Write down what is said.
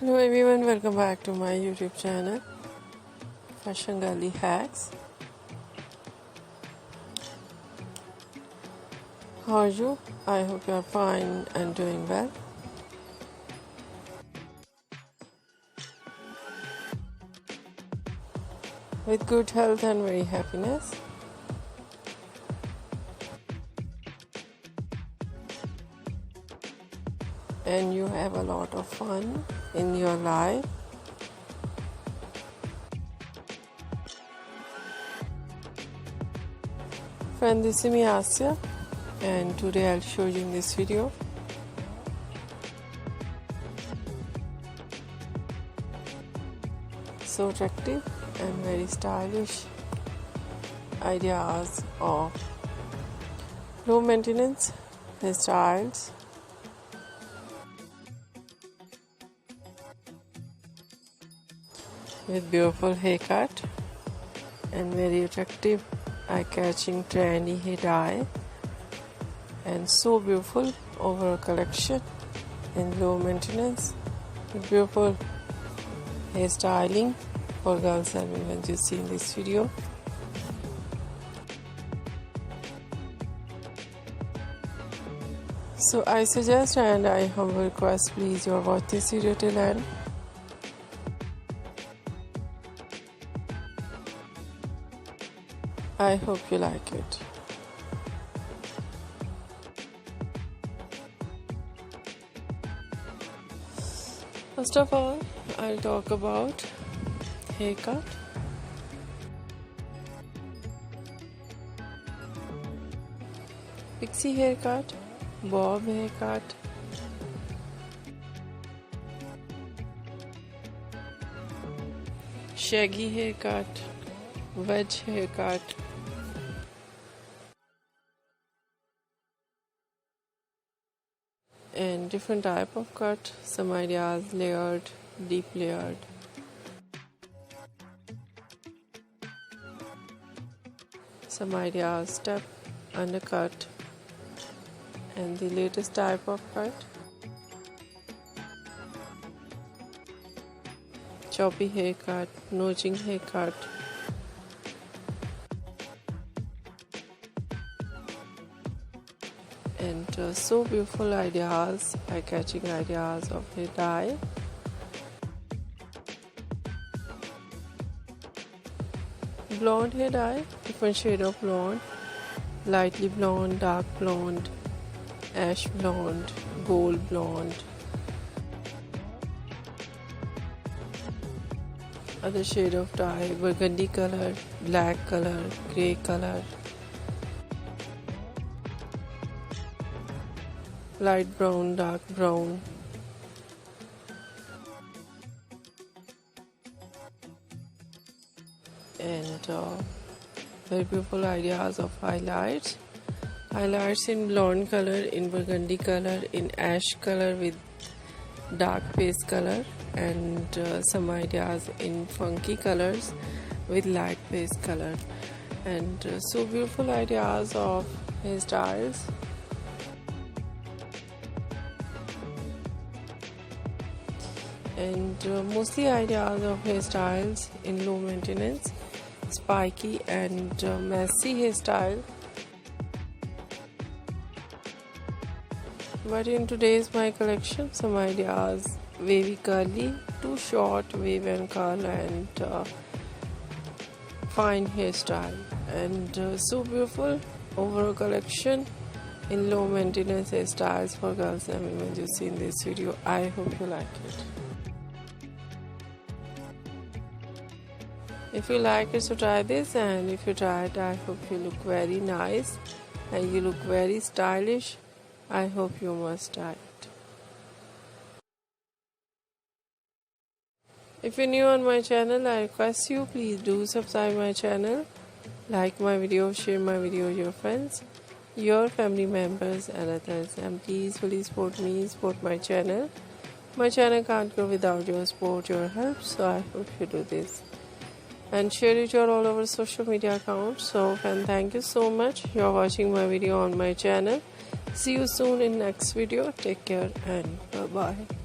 Hello everyone, welcome back to my YouTube channel Fashion Girly Hacks. How are you? I hope you are fine and doing well. With good health and very happiness. And you have a lot of fun in your life. Friend, this is me Asya, and today I'll show you in this video so attractive and very stylish ideas of low maintenance hairstyles with beautiful haircut and very attractive eye-catching trendy hair dye and so beautiful overall collection in low maintenance with beautiful hairstyling for girls and women you see in this video. So I suggest and I humble request, please you watch this video till end. I hope you like it. First of all, I'll talk about haircut. Pixie haircut, bob haircut, shaggy haircut, wedge haircut, and different type of cut, some ideas layered, deep layered, some ideas step, undercut, and the latest type of cut, choppy haircut, notching haircut, and so beautiful ideas, eye-catching ideas of hair dye. Blonde hair dye, different shade of blonde, lightly blonde, dark blonde, ash blonde, gold blonde, other shade of dye, burgundy color, black color, grey color, light brown, dark brown, and very beautiful ideas of highlights. Highlights in blonde color, in burgundy color, in ash color with dark paste color, and some ideas in funky colors with light paste color, and so beautiful ideas of hairstyles. And mostly ideas of hairstyles in low maintenance, spiky and messy hairstyle. But in today's my collection, some ideas wavy curly, too short wave and curl, and fine hairstyle, and so beautiful overall collection in low maintenance hairstyles for girls and women you see in this video. I hope you like it. If you like it, so try this, and if you try it, I hope you look very nice and you look very stylish. I hope you must try it. If you're new on my channel, I request you, please do subscribe my channel, like my video, share my video with your friends, your family members and others, and please support me, support my channel. My channel can't grow without your support, your help, so I hope you do this. And share it your all over social media accounts. So, and thank you so much. You're watching my video on my channel. See you soon in next video. Take care and bye bye.